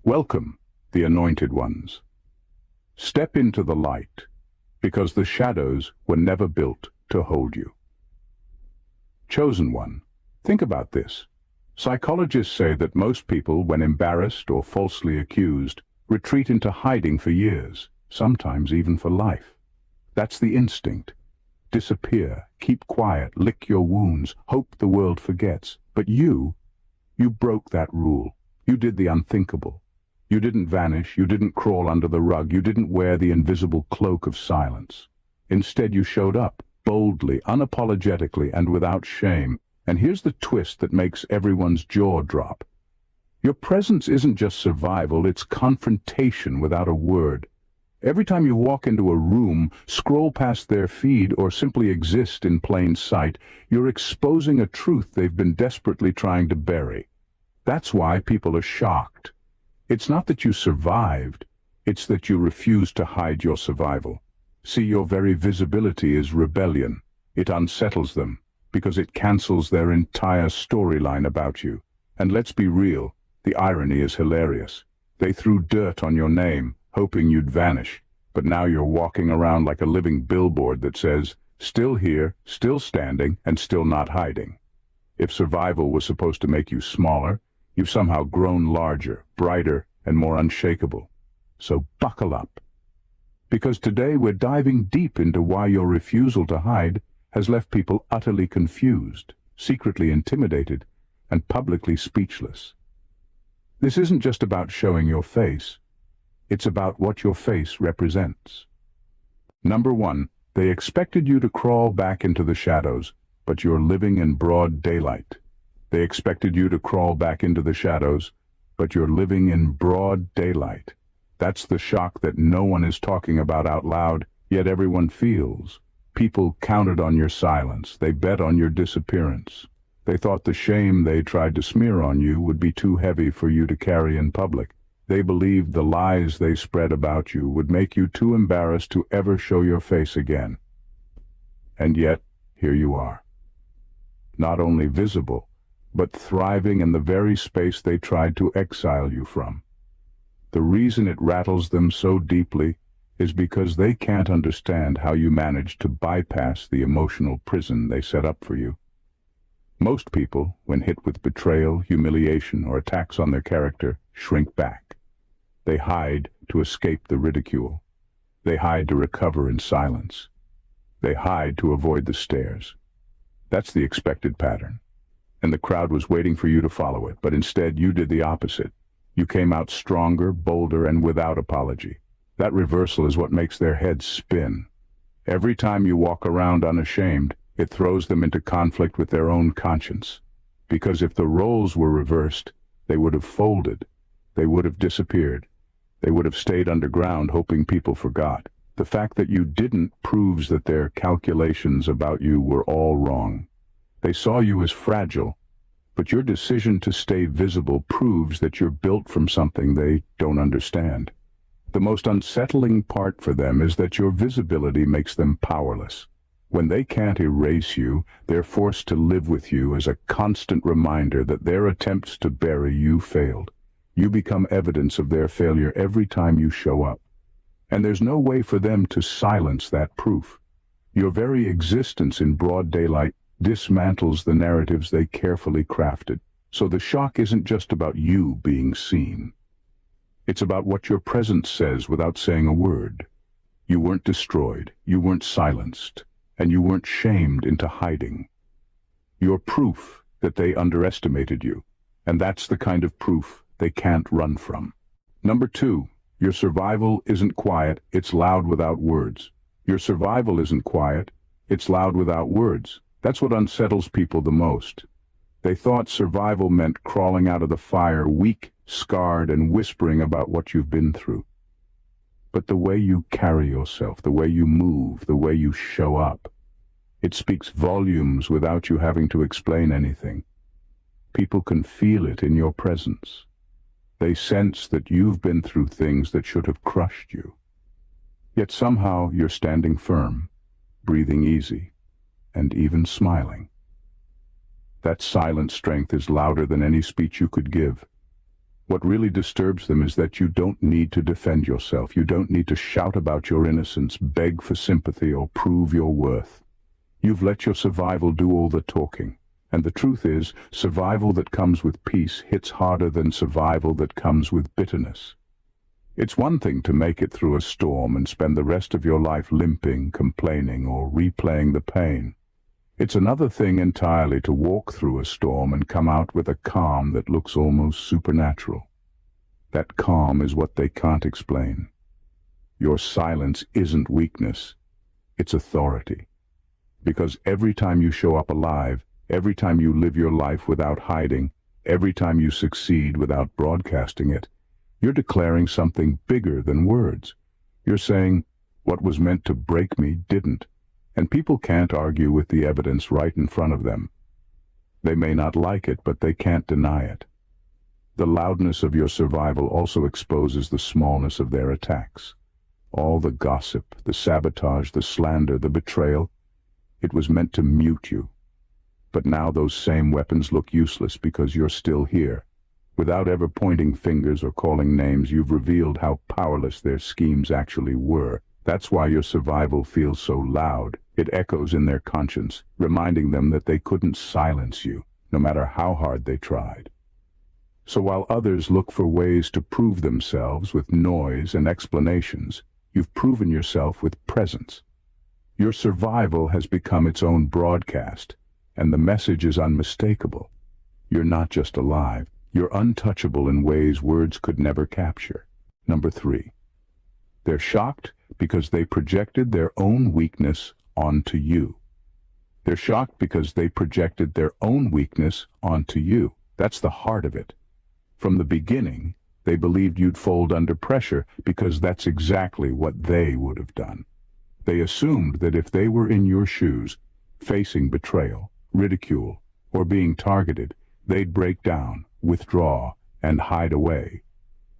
Welcome, the anointed ones. Step into the light, because the shadows were never built to hold you. Chosen one, think about this. Psychologists say that most people, when embarrassed or falsely accused, retreat into hiding for years, sometimes even for life. That's the instinct. Disappear, keep quiet, lick your wounds, hope the world forgets. But you broke that rule. You did the unthinkable. You didn't vanish, you didn't crawl under the rug, you didn't wear the invisible cloak of silence. Instead, you showed up, boldly, unapologetically, and without shame. And here's the twist that makes everyone's jaw drop. Your presence isn't just survival, it's confrontation without a word. Every time you walk into a room, scroll past their feed, or simply exist in plain sight, you're exposing a truth they've been desperately trying to bury. That's why people are shocked. It's not that you survived, it's that you refused to hide your survival. See, your very visibility is rebellion. It unsettles them, because it cancels their entire storyline about you. And let's be real, the irony is hilarious. They threw dirt on your name, hoping you'd vanish, but now you're walking around like a living billboard that says, still here, still standing, and still not hiding. If survival was supposed to make you smaller, you've somehow grown larger, brighter, and more unshakable. So buckle up. Because today we're diving deep into why your refusal to hide has left people utterly confused, secretly intimidated, and publicly speechless. This isn't just about showing your face. It's about what your face represents. Number one, they expected you to crawl back into the shadows, but you're living in broad daylight. They expected you to crawl back into the shadows, but you're living in broad daylight. That's the shock that no one is talking about out loud, yet everyone feels. People counted on your silence. They bet on your disappearance. They thought the shame they tried to smear on you would be too heavy for you to carry in public. They believed the lies they spread about you would make you too embarrassed to ever show your face again. And yet, here you are. Not only visible, but thriving in the very space they tried to exile you from. The reason it rattles them so deeply is because they can't understand how you managed to bypass the emotional prison they set up for you. Most people, when hit with betrayal, humiliation, or attacks on their character, shrink back. They hide to escape the ridicule. They hide to recover in silence. They hide to avoid the stares. That's the expected pattern. And the crowd was waiting for you to follow it, but instead you did the opposite. You came out stronger, bolder, and without apology. That reversal is what makes their heads spin. Every time you walk around unashamed, it throws them into conflict with their own conscience. Because if the roles were reversed, they would have folded. They would have disappeared. They would have stayed underground hoping people forgot. The fact that you didn't proves that their calculations about you were all wrong. They saw you as fragile, but your decision to stay visible proves that you're built from something they don't understand. The most unsettling part for them is that your visibility makes them powerless. When they can't erase you, they're forced to live with you as a constant reminder that their attempts to bury you failed. You become evidence of their failure every time you show up. And there's no way for them to silence that proof. Your very existence in broad daylight dismantles the narratives they carefully crafted. So the shock isn't just about you being seen. It's about what your presence says without saying a word. You weren't destroyed, you weren't silenced, and you weren't shamed into hiding. You're proof that they underestimated you, and that's the kind of proof they can't run from. Number two, your survival isn't quiet, it's loud without words. Your survival isn't quiet, it's loud without words. That's what unsettles people the most. They thought survival meant crawling out of the fire, weak, scarred, and whispering about what you've been through. But the way you carry yourself, the way you move, the way you show up, it speaks volumes without you having to explain anything. People can feel it in your presence. They sense that you've been through things that should have crushed you. Yet somehow you're standing firm, breathing easy, and even smiling. That silent strength is louder than any speech you could give. What really disturbs them is that you don't need to defend yourself. You don't need to shout about your innocence, beg for sympathy, or prove your worth. You've let your survival do all the talking. And the truth is, survival that comes with peace hits harder than survival that comes with bitterness. It's one thing to make it through a storm and spend the rest of your life limping, complaining, or replaying the pain. It's another thing entirely to walk through a storm and come out with a calm that looks almost supernatural. That calm is what they can't explain. Your silence isn't weakness, it's authority. Because every time you show up alive, every time you live your life without hiding, every time you succeed without broadcasting it, you're declaring something bigger than words. You're saying, what was meant to break me didn't. And people can't argue with the evidence right in front of them. They may not like it, but they can't deny it. The loudness of your survival also exposes the smallness of their attacks. All the gossip, the sabotage, the slander, the betrayal, it was meant to mute you. But now those same weapons look useless because you're still here. Without ever pointing fingers or calling names, you've revealed how powerless their schemes actually were. That's why your survival feels so loud. It echoes in their conscience, reminding them that they couldn't silence you, no matter how hard they tried. So while others look for ways to prove themselves with noise and explanations, you've proven yourself with presence. Your survival has become its own broadcast, and the message is unmistakable. You're not just alive, you're untouchable in ways words could never capture. Number 3. They're shocked because they projected their own weakness onto you. They're shocked because they projected their own weakness onto you. That's the heart of it. From the beginning, they believed you'd fold under pressure because that's exactly what they would have done. They assumed that if they were in your shoes, facing betrayal, ridicule, or being targeted, they'd break down, withdraw, and hide away.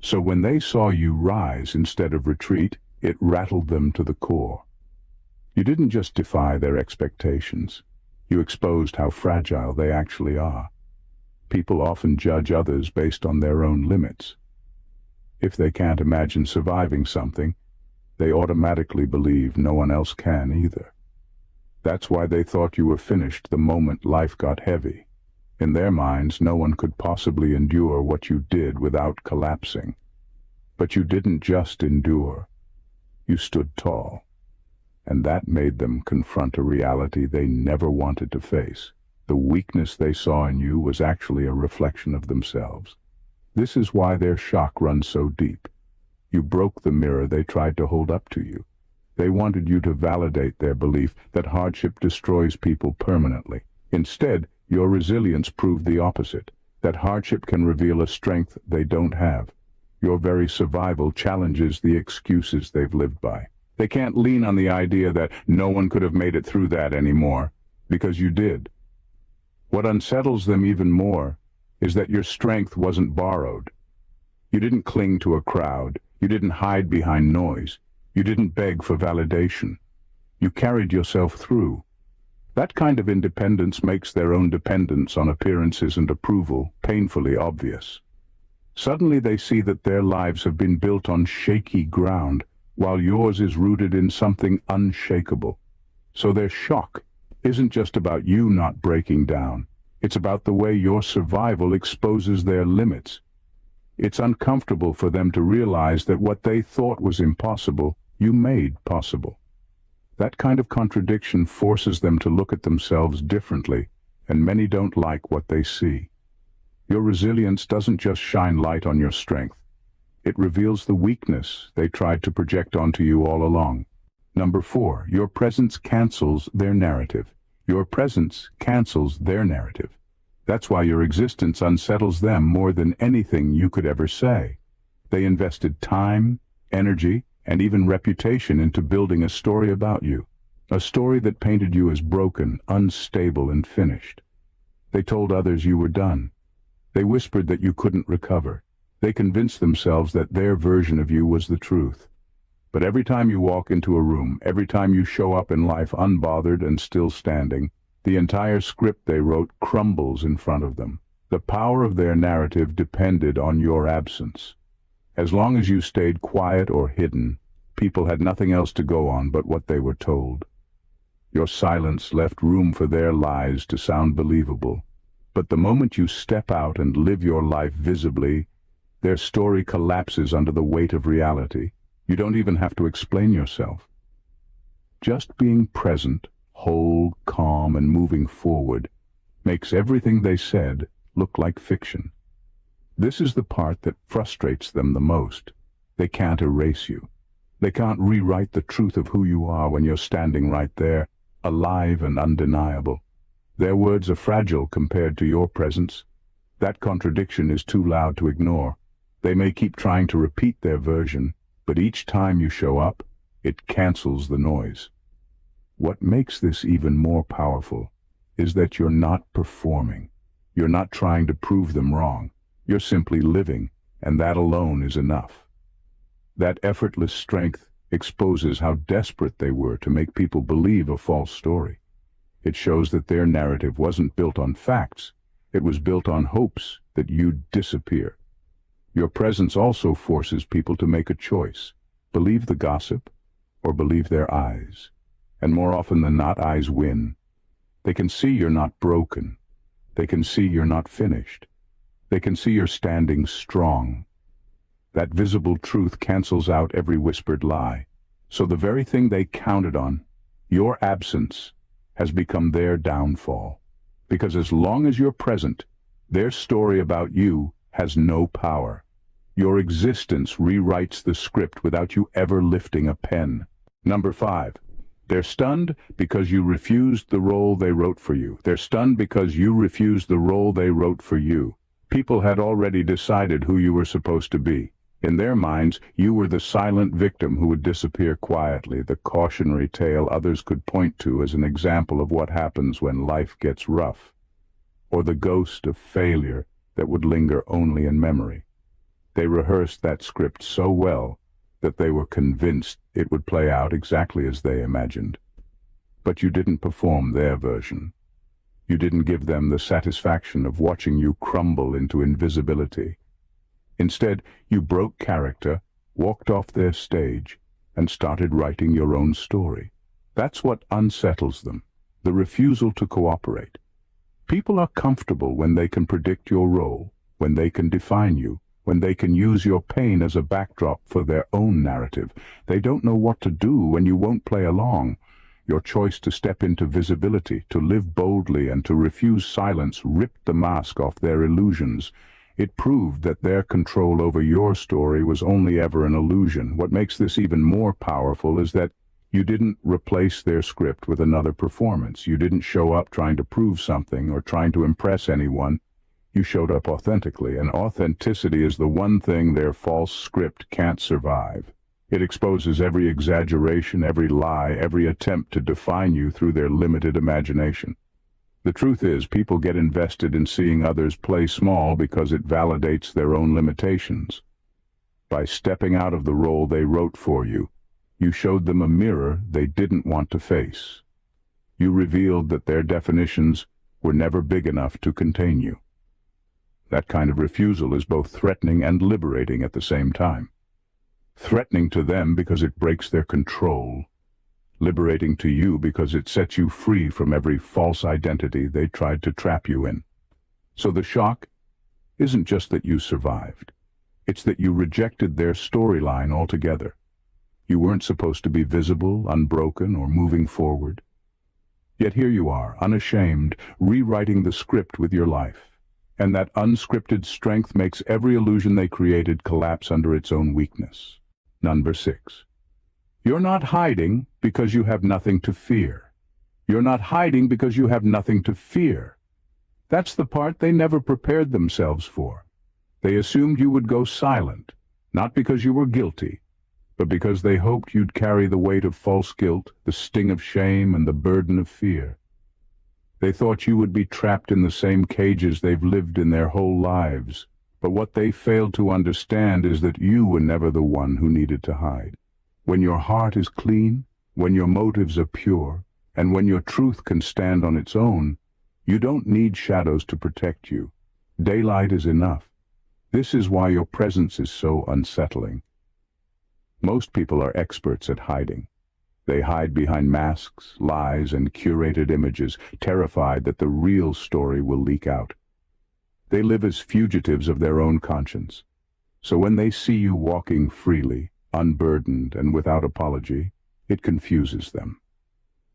So when they saw you rise instead of retreat, it rattled them to the core. You didn't just defy their expectations. You exposed how fragile they actually are. People often judge others based on their own limits. If they can't imagine surviving something, they automatically believe no one else can either. That's why they thought you were finished the moment life got heavy. In their minds, no one could possibly endure what you did without collapsing. But you didn't just endure. You stood tall. And that made them confront a reality they never wanted to face. The weakness they saw in you was actually a reflection of themselves. This is why their shock runs so deep. You broke the mirror they tried to hold up to you. They wanted you to validate their belief that hardship destroys people permanently. Instead, your resilience proved the opposite, that hardship can reveal a strength they don't have. Your very survival challenges the excuses they've lived by. They can't lean on the idea that no one could have made it through that anymore, because you did. What unsettles them even more is that your strength wasn't borrowed. You didn't cling to a crowd. You didn't hide behind noise. You didn't beg for validation. You carried yourself through. That kind of independence makes their own dependence on appearances and approval painfully obvious. Suddenly they see that their lives have been built on shaky ground, while yours is rooted in something unshakable. So their shock isn't just about you not breaking down. It's about the way your survival exposes their limits. It's uncomfortable for them to realize that what they thought was impossible, you made possible. That kind of contradiction forces them to look at themselves differently, and many don't like what they see. Your resilience doesn't just shine light on your strength. It reveals the weakness they tried to project onto you all along. Number 4, your presence cancels their narrative. Your presence cancels their narrative. That's why your existence unsettles them more than anything you could ever say. They invested time, energy, and even reputation into building a story about you. A story that painted you as broken, unstable, and finished. They told others you were done. They whispered that you couldn't recover. They convinced themselves that their version of you was the truth. But every time you walk into a room, every time you show up in life unbothered and still standing, the entire script they wrote crumbles in front of them. The power of their narrative depended on your absence. As long as you stayed quiet or hidden, people had nothing else to go on but what they were told. Your silence left room for their lies to sound believable. But the moment you step out and live your life visibly, their story collapses under the weight of reality. You don't even have to explain yourself. Just being present, whole, calm, and moving forward makes everything they said look like fiction. This is the part that frustrates them the most. They can't erase you. They can't rewrite the truth of who you are when you're standing right there, alive and undeniable. Their words are fragile compared to your presence. That contradiction is too loud to ignore. They may keep trying to repeat their version, but each time you show up, it cancels the noise. What makes this even more powerful is that you're not performing. You're not trying to prove them wrong. You're simply living, and that alone is enough. That effortless strength exposes how desperate they were to make people believe a false story. It shows that their narrative wasn't built on facts. It was built on hopes that you'd disappear. Your presence also forces people to make a choice. Believe the gossip or believe their eyes. And more often than not, eyes win. They can see you're not broken. They can see you're not finished. They can see you're standing strong. That visible truth cancels out every whispered lie. So the very thing they counted on, your absence, has become their downfall. Because as long as you're present, their story about you has no power. Your existence rewrites the script without you ever lifting a pen. Number 5. They're stunned because you refused the role they wrote for you. They're stunned because you refused the role they wrote for you. People had already decided who you were supposed to be. In their minds, you were the silent victim who would disappear quietly, the cautionary tale others could point to as an example of what happens when life gets rough, or the ghost of failure that would linger only in memory. They rehearsed that script so well that they were convinced it would play out exactly as they imagined. But you didn't perform their version. You didn't give them the satisfaction of watching you crumble into invisibility. Instead, you broke character, walked off their stage, and started writing your own story. That's what unsettles them, the refusal to cooperate. People are comfortable when they can predict your role, when they can define you, when they can use your pain as a backdrop for their own narrative. They don't know what to do when you won't play along. Your choice to step into visibility, to live boldly, and to refuse silence ripped the mask off their illusions. It proved that their control over your story was only ever an illusion. What makes this even more powerful is that you didn't replace their script with another performance. You didn't show up trying to prove something or trying to impress anyone. You showed up authentically, and authenticity is the one thing their false script can't survive. It exposes every exaggeration, every lie, every attempt to define you through their limited imagination. The truth is, people get invested in seeing others play small because it validates their own limitations. By stepping out of the role they wrote for you, you showed them a mirror they didn't want to face. You revealed that their definitions were never big enough to contain you. That kind of refusal is both threatening and liberating at the same time. Threatening to them because it breaks their control. Liberating to you because it sets you free from every false identity they tried to trap you in. So the shock isn't just that you survived. It's that you rejected their storyline altogether. You weren't supposed to be visible, unbroken, or moving forward. Yet here you are, unashamed, rewriting the script with your life. And that unscripted strength makes every illusion they created collapse under its own weakness. Number 6. You're not hiding because you have nothing to fear. You're not hiding because you have nothing to fear. That's the part they never prepared themselves for. They assumed you would go silent, not because you were guilty, but because they hoped you'd carry the weight of false guilt, the sting of shame, and the burden of fear. They thought you would be trapped in the same cages they've lived in their whole lives. But what they failed to understand is that you were never the one who needed to hide. When your heart is clean, when your motives are pure, and when your truth can stand on its own, you don't need shadows to protect you. Daylight is enough. This is why your presence is so unsettling. Most people are experts at hiding. They hide behind masks, lies, and curated images, terrified that the real story will leak out. They live as fugitives of their own conscience. So when they see you walking freely, unburdened, and without apology, it confuses them.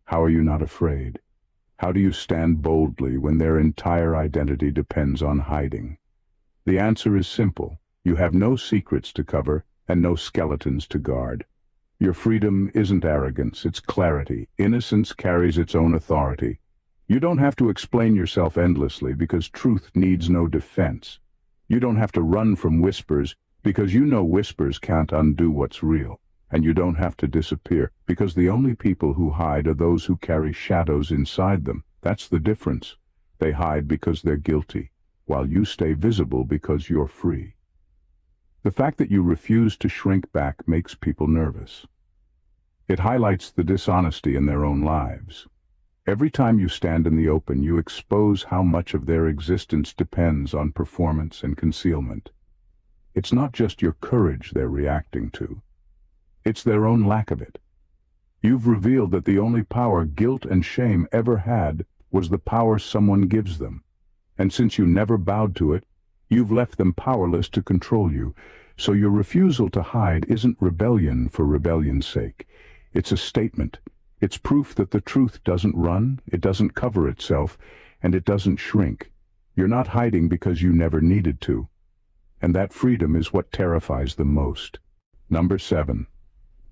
How are you not afraid? How do you stand boldly when their entire identity depends on hiding? The answer is simple. You have no secrets to cover and no skeletons to guard. Your freedom isn't arrogance, it's clarity. Innocence carries its own authority. You don't have to explain yourself endlessly because truth needs no defense. You don't have to run from whispers because you know whispers can't undo what's real. And you don't have to disappear because the only people who hide are those who carry shadows inside them. That's the difference. They hide because they're guilty, while you stay visible because you're free. The fact that you refuse to shrink back makes people nervous. It highlights the dishonesty in their own lives. Every time you stand in the open, you expose how much of their existence depends on performance and concealment. It's not just your courage they're reacting to. It's their own lack of it. You've revealed that the only power guilt and shame ever had was the power someone gives them. And since you never bowed to it, you've left them powerless to control you. So your refusal to hide isn't rebellion for rebellion's sake. It's a statement. It's proof that the truth doesn't run, it doesn't cover itself, and it doesn't shrink. You're not hiding because you never needed to. And that freedom is what terrifies them most. Number 7.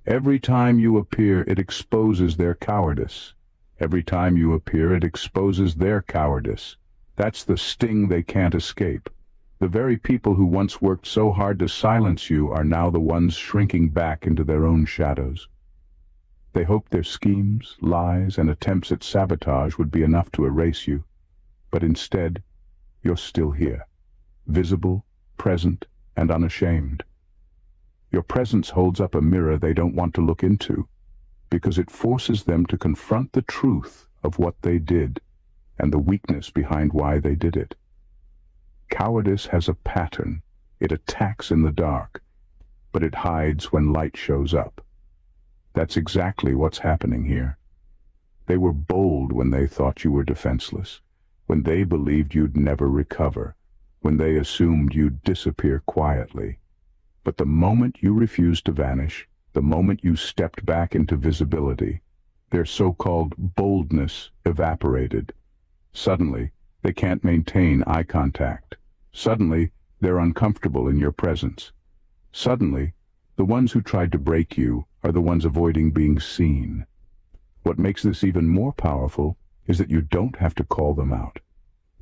Every time you appear, it exposes their cowardice. Every time you appear, it exposes their cowardice. That's the sting they can't escape. The very people who once worked so hard to silence you are now the ones shrinking back into their own shadows. They hoped their schemes, lies, and attempts at sabotage would be enough to erase you. But instead, you're still here, visible, present, and unashamed. Your presence holds up a mirror they don't want to look into, because it forces them to confront the truth of what they did and the weakness behind why they did it. Cowardice has a pattern. It attacks in the dark, but it hides when light shows up. That's exactly what's happening here. They were bold when they thought you were defenseless, when they believed you'd never recover, when they assumed you'd disappear quietly. But the moment you refused to vanish, the moment you stepped back into visibility, their so-called boldness evaporated. Suddenly, they can't maintain eye contact. Suddenly, they're uncomfortable in your presence. Suddenly, the ones who tried to break you are the ones avoiding being seen. What makes this even more powerful is that you don't have to call them out.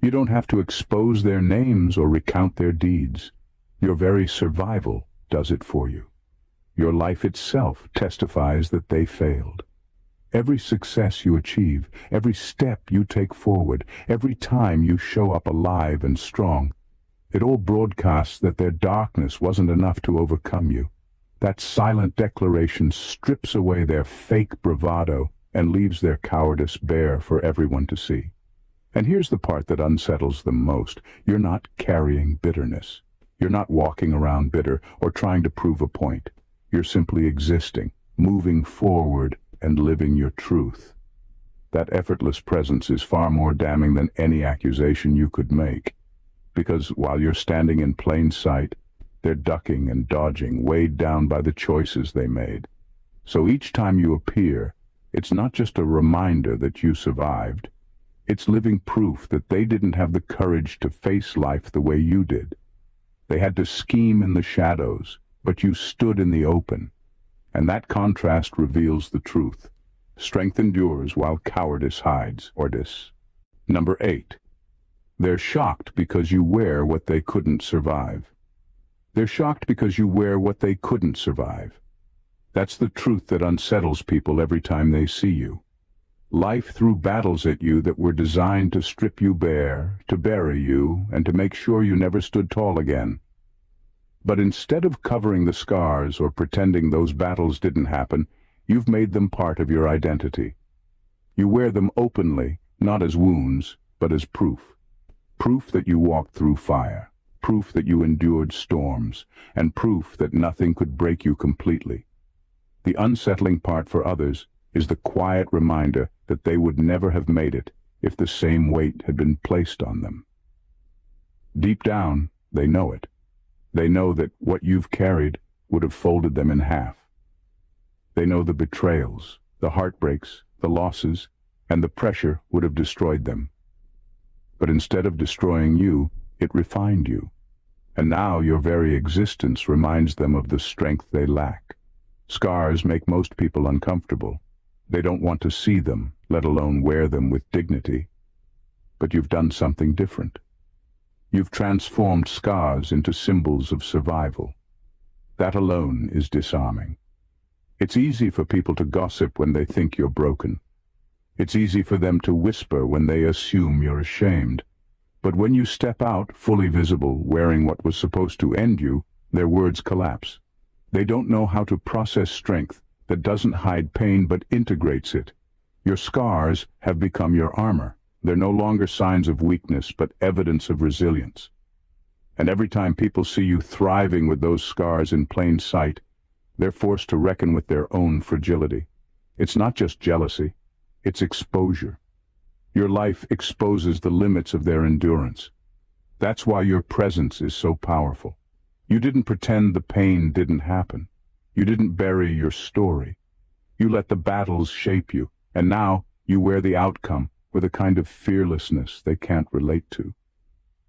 You don't have to expose their names or recount their deeds. Your very survival does it for you. Your life itself testifies that they failed. Every success you achieve, every step you take forward, every time you show up alive and strong, it all broadcasts that their darkness wasn't enough to overcome you. That silent declaration strips away their fake bravado and leaves their cowardice bare for everyone to see. And here's the part that unsettles them most. You're not carrying bitterness. You're not walking around bitter or trying to prove a point. You're simply existing, moving forward, and living your truth. That effortless presence is far more damning than any accusation you could make, because while you're standing in plain sight, they're ducking and dodging, weighed down by the choices they made. So each time you appear, it's not just a reminder that you survived. It's living proof that they didn't have the courage to face life the way you did. They had to scheme in the shadows, but you stood in the open. And that contrast reveals the truth. Strength endures while cowardice hides. Number 8. They're shocked because you wear what they couldn't survive. They're shocked because you wear what they couldn't survive. That's the truth that unsettles people every time they see you. Life threw battles at you that were designed to strip you bare, to bury you, and to make sure you never stood tall again. But instead of covering the scars or pretending those battles didn't happen, you've made them part of your identity. You wear them openly, not as wounds, but as proof. Proof that you walked through fire, proof that you endured storms, and proof that nothing could break you completely. The unsettling part for others is the quiet reminder that they would never have made it if the same weight had been placed on them. Deep down, they know it. They know that what you've carried would have folded them in half. They know the betrayals, the heartbreaks, the losses, and the pressure would have destroyed them. But instead of destroying you, it refined you. And now your very existence reminds them of the strength they lack. Scars make most people uncomfortable. They don't want to see them, let alone wear them with dignity. But you've done something different. You've transformed scars into symbols of survival. That alone is disarming. It's easy for people to gossip when they think you're broken. It's easy for them to whisper when they assume you're ashamed. But when you step out, fully visible, wearing what was supposed to end you, their words collapse. They don't know how to process strength that doesn't hide pain but integrates it. Your scars have become your armor. They're no longer signs of weakness but evidence of resilience. And every time people see you thriving with those scars in plain sight, they're forced to reckon with their own fragility. It's not just jealousy, it's exposure. Your life exposes the limits of their endurance. That's why your presence is so powerful. You didn't pretend the pain didn't happen. You didn't bury your story. You let the battles shape you, and now you wear the outcome with a kind of fearlessness they can't relate to.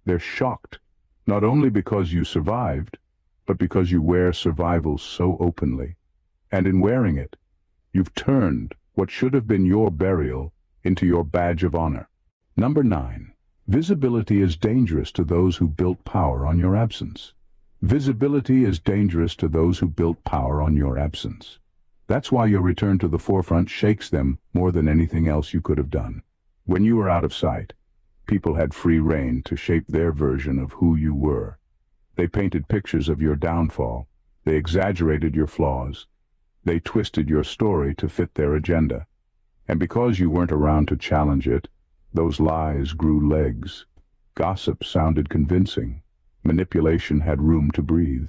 They're shocked, not only because you survived, but because you wear survival so openly. And in wearing it, you've turned what should have been your burial into your badge of honor. Number 9. Visibility is dangerous to those who built power on your absence. Visibility is dangerous to those who built power on your absence. That's why your return to the forefront shakes them more than anything else you could have done. When you were out of sight, people had free rein to shape their version of who you were. They painted pictures of your downfall. They exaggerated your flaws. They twisted your story to fit their agenda. And because you weren't around to challenge it, those lies grew legs. Gossip sounded convincing. Manipulation had room to breathe.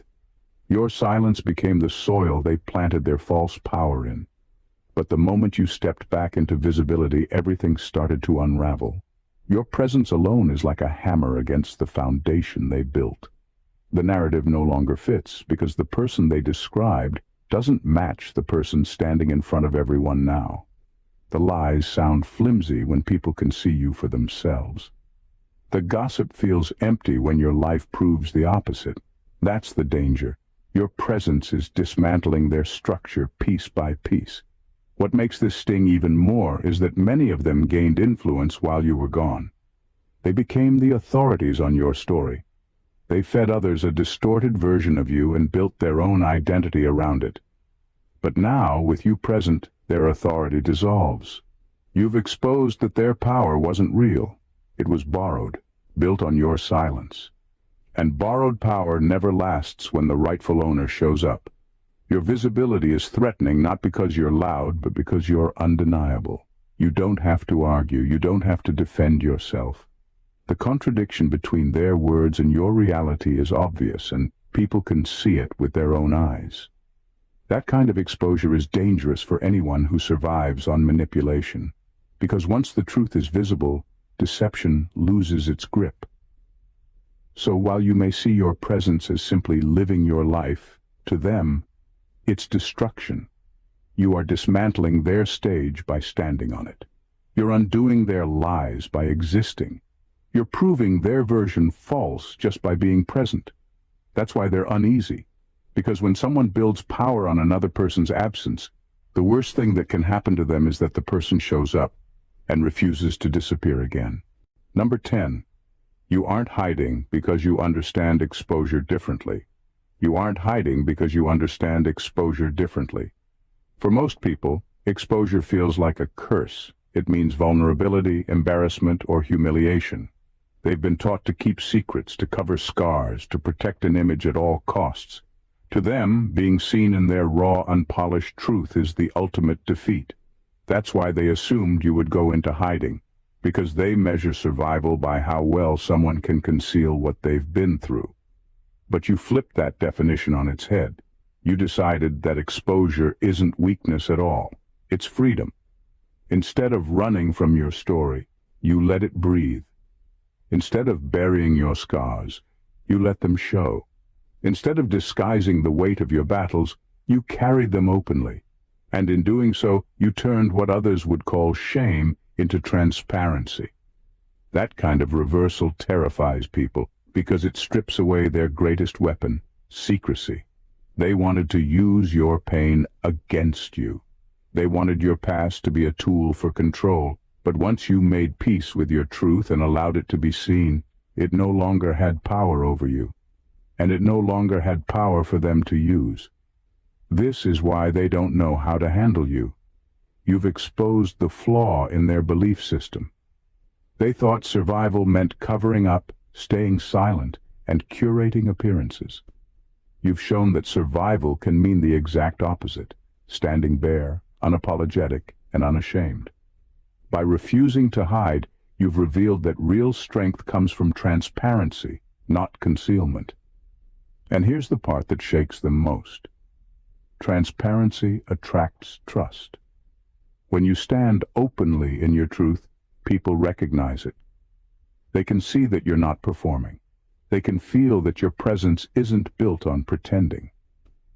Your silence became the soil they planted their false power in. But the moment you stepped back into visibility, everything started to unravel. Your presence alone is like a hammer against the foundation they built. The narrative no longer fits because the person they described doesn't match the person standing in front of everyone now. The lies sound flimsy when people can see you for themselves. The gossip feels empty when your life proves the opposite. That's the danger. Your presence is dismantling their structure piece by piece. What makes this sting even more is that many of them gained influence while you were gone. They became the authorities on your story. They fed others a distorted version of you and built their own identity around it. But now, with you present, their authority dissolves. You've exposed that their power wasn't real. It was borrowed, built on your silence. And borrowed power never lasts when the rightful owner shows up. Your visibility is threatening not because you're loud, but because you're undeniable. You don't have to argue. You don't have to defend yourself. The contradiction between their words and your reality is obvious, and people can see it with their own eyes. That kind of exposure is dangerous for anyone who survives on manipulation, because once the truth is visible, deception loses its grip. So while you may see your presence as simply living your life, to them, it's destruction. You are dismantling their stage by standing on it. You're undoing their lies by existing. You're proving their version false just by being present. That's why they're uneasy. Because when someone builds power on another person's absence, the worst thing that can happen to them is that the person shows up and refuses to disappear again. Number 10. You aren't hiding because you understand exposure differently. You aren't hiding because you understand exposure differently. For most people, exposure feels like a curse. It means vulnerability, embarrassment, or humiliation. They've been taught to keep secrets, to cover scars, to protect an image at all costs. To them, being seen in their raw, unpolished truth is the ultimate defeat. That's why they assumed you would go into hiding. because they measure survival by how well someone can conceal what they've been through. But you flipped that definition on its head. You decided that exposure isn't weakness at all. It's freedom. Instead of running from your story, you let it breathe. Instead of burying your scars, you let them show. Instead of disguising the weight of your battles, you carried them openly. And in doing so, you turned what others would call shame into transparency. That kind of reversal terrifies people because it strips away their greatest weapon, secrecy. They wanted to use your pain against you. They wanted your past to be a tool for control, but once you made peace with your truth and allowed it to be seen, it no longer had power over you, and it no longer had power for them to use. This is why they don't know how to handle you. You've exposed the flaw in their belief system. They thought survival meant covering up, staying silent, and curating appearances. You've shown that survival can mean the exact opposite, standing bare, unapologetic, and unashamed. By refusing to hide, you've revealed that real strength comes from transparency, not concealment. And here's the part that shakes them most. Transparency attracts trust. When you stand openly in your truth, people recognize it. They can see that you're not performing. They can feel that your presence isn't built on pretending.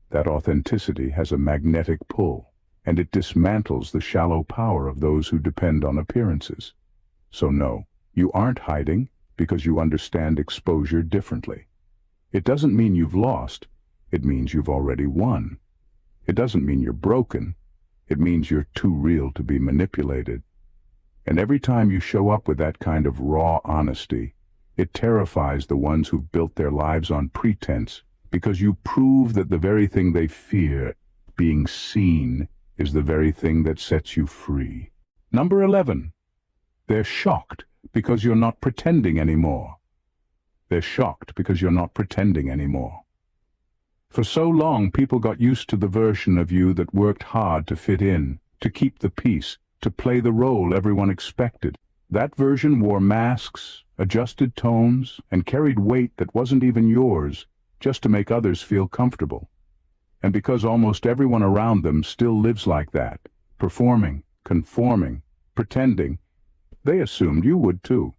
That authenticity has a magnetic pull, and it dismantles the shallow power of those who depend on appearances. So no, you aren't hiding because you understand exposure differently. It doesn't mean you've lost. It means you've already won. It doesn't mean you're broken. It means you're too real to be manipulated. And every time you show up with that kind of raw honesty, it terrifies the ones who've built their lives on pretense, because you prove that the very thing they fear, being seen, is the very thing that sets you free. Number 11. They're shocked because you're not pretending anymore. They're shocked because you're not pretending anymore. For so long, people got used to the version of you that worked hard to fit in, to keep the peace, to play the role everyone expected. That version wore masks, adjusted tones, and carried weight that wasn't even yours, just to make others feel comfortable. And because almost everyone around them still lives like that, performing, conforming, pretending, they assumed you would too.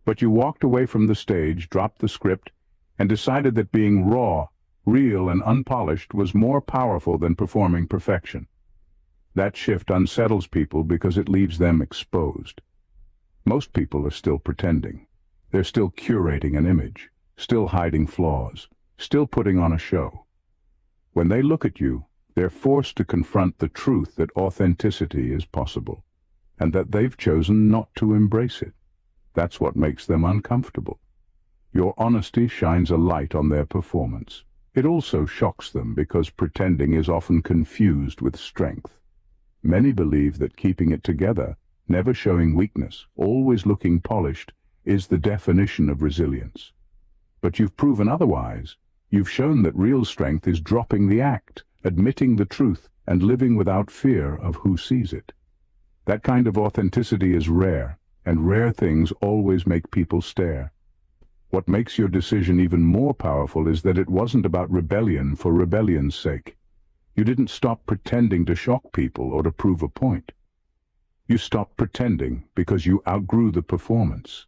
But you walked away from the stage, dropped the script, and decided that being raw, real, and unpolished was more powerful than performing perfection. That shift unsettles people because it leaves them exposed. Most people are still pretending. They're still curating an image, still hiding flaws, still putting on a show. When they look at you, they're forced to confront the truth that authenticity is possible, and that they've chosen not to embrace it. That's what makes them uncomfortable. Your honesty shines a light on their performance. It also shocks them because pretending is often confused with strength. Many believe that keeping it together, never showing weakness, always looking polished, is the definition of resilience. But you've proven otherwise. You've shown that real strength is dropping the act, admitting the truth, and living without fear of who sees it. That kind of authenticity is rare, and rare things always make people stare. What makes your decision even more powerful is that it wasn't about rebellion for rebellion's sake. You didn't stop pretending to shock people or to prove a point. You stopped pretending because you outgrew the performance.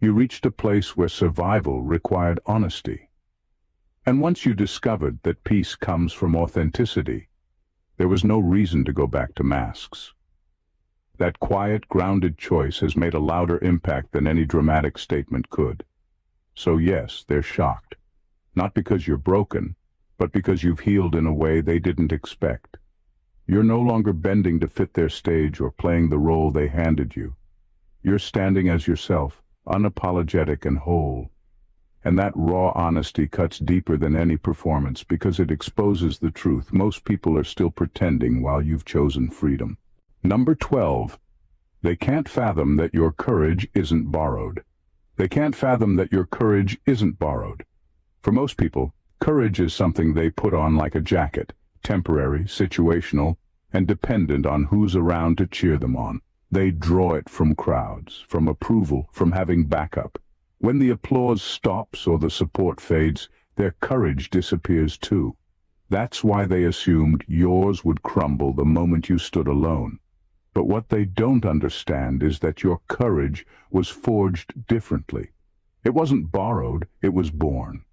You reached a place where survival required honesty. And once you discovered that peace comes from authenticity, there was no reason to go back to masks. That quiet, grounded choice has made a louder impact than any dramatic statement could. So yes, they're shocked. Not because you're broken, but because you've healed in a way they didn't expect. You're no longer bending to fit their stage or playing the role they handed you. You're standing as yourself, unapologetic and whole. And that raw honesty cuts deeper than any performance because it exposes the truth. Most people are still pretending while you've chosen freedom. Number 12. They can't fathom that your courage isn't borrowed. They can't fathom that your courage isn't borrowed. For most people, courage is something they put on like a jacket, temporary, situational, and dependent on who's around to cheer them on. They draw it from crowds, from approval, from having backup. When the applause stops or the support fades, their courage disappears too. That's why they assumed yours would crumble the moment you stood alone. But what they don't understand is that your courage was forged differently. It wasn't borrowed, it was born.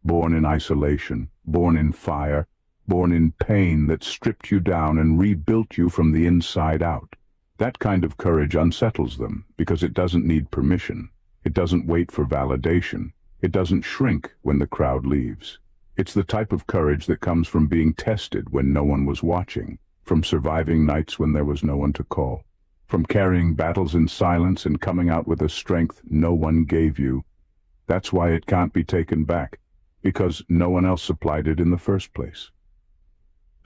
Born in isolation, born in fire, born in pain that stripped you down and rebuilt you from the inside out. That kind of courage unsettles them because it doesn't need permission. It doesn't wait for validation. It doesn't shrink when the crowd leaves. It's the type of courage that comes from being tested when no one was watching, from surviving nights when there was no one to call, from carrying battles in silence and coming out with a strength no one gave you. That's why it can't be taken back, because no one else supplied it in the first place.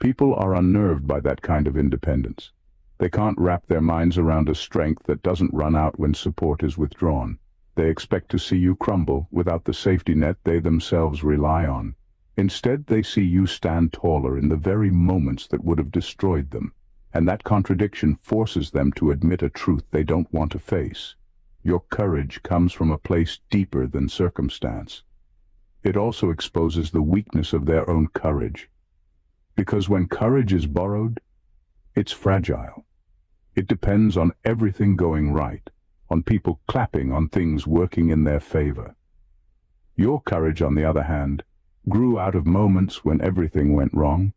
People are unnerved by that kind of independence. They can't wrap their minds around a strength that doesn't run out when support is withdrawn. They expect to see you crumble without the safety net they themselves rely on. Instead, they see you stand taller in the very moments that would have destroyed them, and that contradiction forces them to admit a truth they don't want to face. Your courage comes from a place deeper than circumstance. It also exposes the weakness of their own courage. Because when courage is borrowed, it's fragile. It depends on everything going right, on people clapping, on things working in their favor. Your courage, on the other hand, grew out of moments when everything went wrong,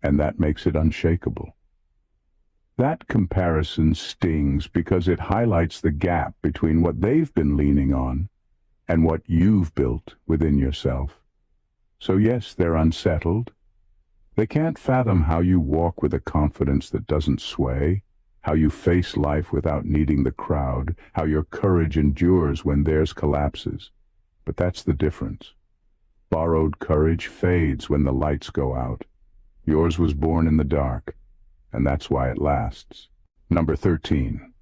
and that makes it unshakable. That comparison stings because it highlights the gap between what they've been leaning on and what you've built within yourself. So yes, they're unsettled. They can't fathom how you walk with a confidence that doesn't sway, how you face life without needing the crowd, how your courage endures when theirs collapses. But that's the difference. Borrowed courage fades when the lights go out. Yours was born in the dark, and that's why it lasts. Number 13.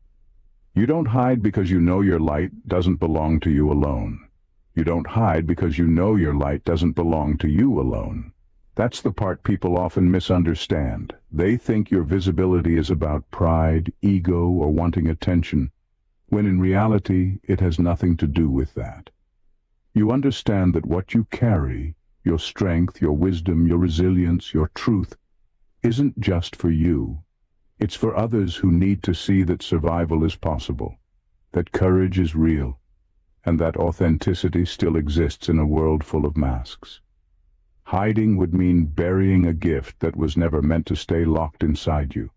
You don't hide because you know your light doesn't belong to you alone. You don't hide because you know your light doesn't belong to you alone. That's the part people often misunderstand. They think your visibility is about pride, ego, or wanting attention, when in reality it has nothing to do with that. You understand that what you carry, your strength, your wisdom, your resilience, your truth, isn't just for you. It's for others who need to see that survival is possible, that courage is real, and that authenticity still exists in a world full of masks. Hiding would mean burying a gift that was never meant to stay locked inside you.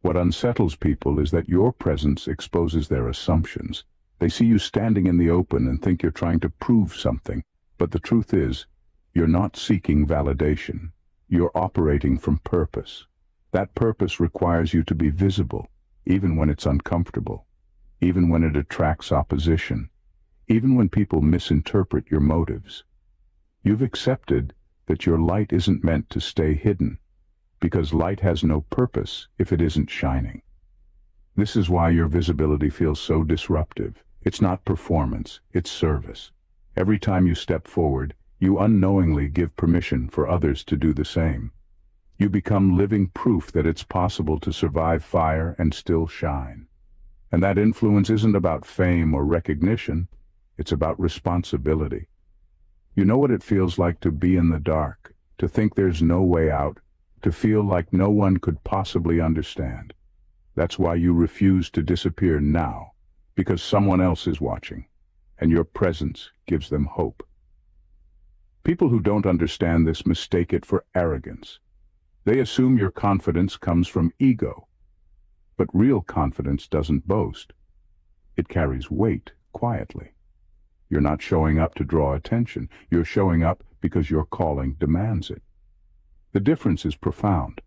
What unsettles people is that your presence exposes their assumptions. They see you standing in the open and think you're trying to prove something, but the truth is, you're not seeking validation. You're operating from purpose. That purpose requires you to be visible, even when it's uncomfortable, even when it attracts opposition, even when people misinterpret your motives. You've accepted that your light isn't meant to stay hidden, because light has no purpose if it isn't shining. This is why your visibility feels so disruptive. It's not performance, it's service. Every time you step forward, you unknowingly give permission for others to do the same. You become living proof that it's possible to survive fire and still shine. And that influence isn't about fame or recognition, it's about responsibility. You know what it feels like to be in the dark, to think there's no way out, to feel like no one could possibly understand. That's why you refuse to disappear now, because someone else is watching, and your presence gives them hope. People who don't understand this mistake it for arrogance. They assume your confidence comes from ego. But real confidence doesn't boast. It carries weight quietly. You're not showing up to draw attention. You're showing up because your calling demands it. The difference is profound.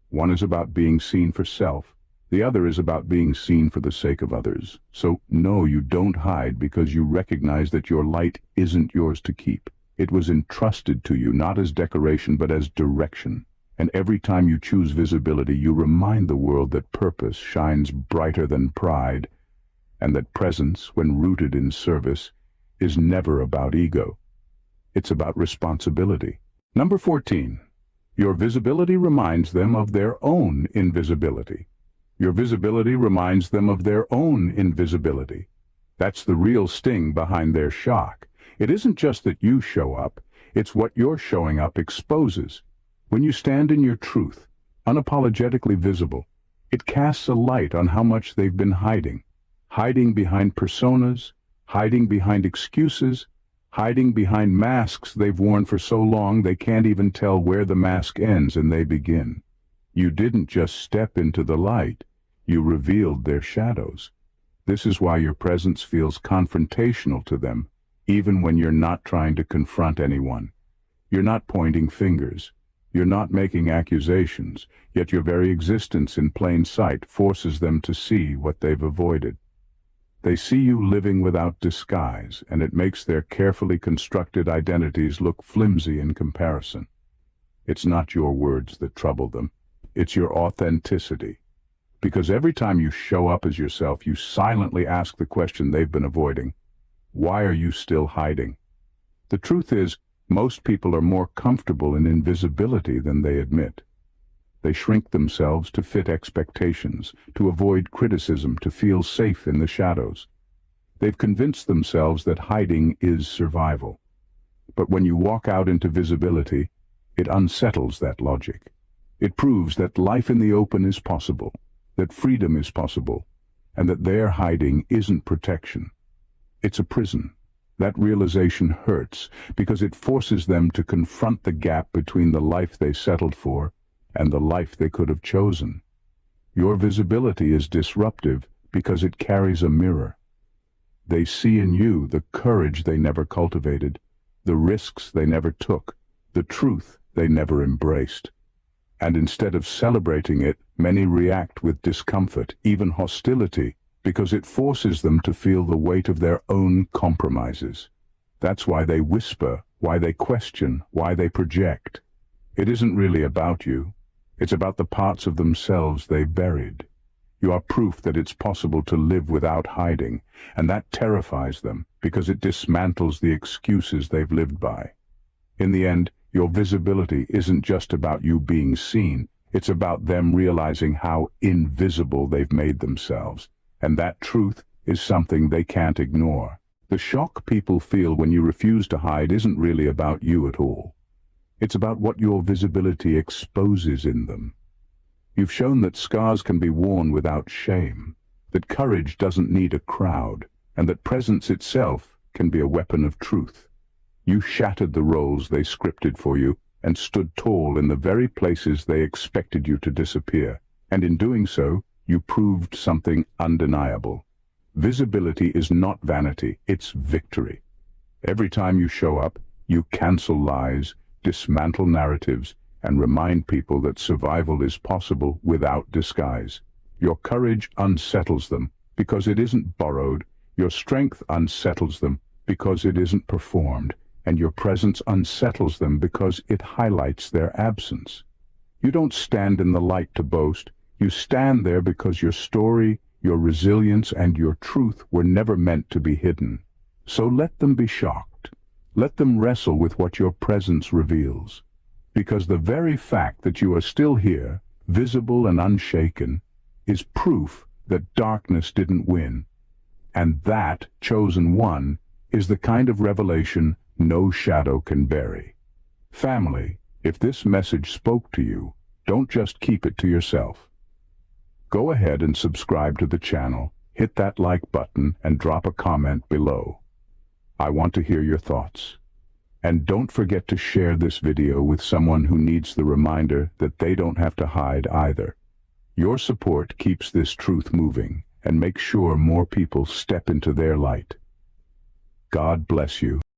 One is about being seen for self. The other is about being seen for the sake of others. So, no, you don't hide because you recognize that your light isn't yours to keep. It was entrusted to you not as decoration but as direction. And every time you choose visibility, you remind the world that purpose shines brighter than pride, and that presence, when rooted in service, is never about ego. It's about responsibility. Number 14. Your visibility reminds them of their own invisibility. Your visibility reminds them of their own invisibility. That's the real sting behind their shock. It isn't just that you show up, it's what your showing up exposes. When you stand in your truth, unapologetically visible, it casts a light on how much they've been hiding. Hiding behind personas, hiding behind excuses, hiding behind masks they've worn for so long they can't even tell where the mask ends and they begin. You didn't just step into the light, you revealed their shadows. This is why your presence feels confrontational to them, even when you're not trying to confront anyone. You're not pointing fingers. You're not making accusations, yet your very existence in plain sight forces them to see what they've avoided. They see you living without disguise, and it makes their carefully constructed identities look flimsy in comparison. It's not your words that trouble them. It's your authenticity. Because every time you show up as yourself, you silently ask the question they've been avoiding. Why are you still hiding? The truth is, most people are more comfortable in invisibility than they admit. They shrink themselves to fit expectations, to avoid criticism, to feel safe in the shadows. They've convinced themselves that hiding is survival. But when you walk out into visibility, it unsettles that logic. It proves that life in the open is possible, that freedom is possible, and that their hiding isn't protection. It's a prison. That realization hurts because it forces them to confront the gap between the life they settled for and the life they could have chosen. Your visibility is disruptive because it carries a mirror. They see in you the courage they never cultivated, the risks they never took, the truth they never embraced. And instead of celebrating it, many react with discomfort, even hostility, because it forces them to feel the weight of their own compromises. That's why they whisper, why they question, why they project. It isn't really about you. It's about the parts of themselves they buried. You are proof that it's possible to live without hiding, and that terrifies them because it dismantles the excuses they've lived by. In the end, your visibility isn't just about you being seen. It's about them realizing how invisible they've made themselves. And that truth is something they can't ignore. The shock people feel when you refuse to hide isn't really about you at all. It's about what your visibility exposes in them. You've shown that scars can be worn without shame, that courage doesn't need a crowd, and that presence itself can be a weapon of truth. You shattered the roles they scripted for you and stood tall in the very places they expected you to disappear, and in doing so, you proved something undeniable. Visibility is not vanity, it's victory. Every time you show up, you cancel lies, dismantle narratives, and remind people that survival is possible without disguise. Your courage unsettles them because it isn't borrowed, your strength unsettles them because it isn't performed, and your presence unsettles them because it highlights their absence. You don't stand in the light to boast. You stand there because your story, your resilience, and your truth were never meant to be hidden. So let them be shocked. Let them wrestle with what your presence reveals. Because the very fact that you are still here, visible and unshaken, is proof that darkness didn't win. And that, chosen one, is the kind of revelation no shadow can bury. Family, if this message spoke to you, don't just keep it to yourself. Go ahead and subscribe to the channel, hit that like button, and drop a comment below. I want to hear your thoughts. And don't forget to share this video with someone who needs the reminder that they don't have to hide either. Your support keeps this truth moving and makes sure more people step into their light. God bless you.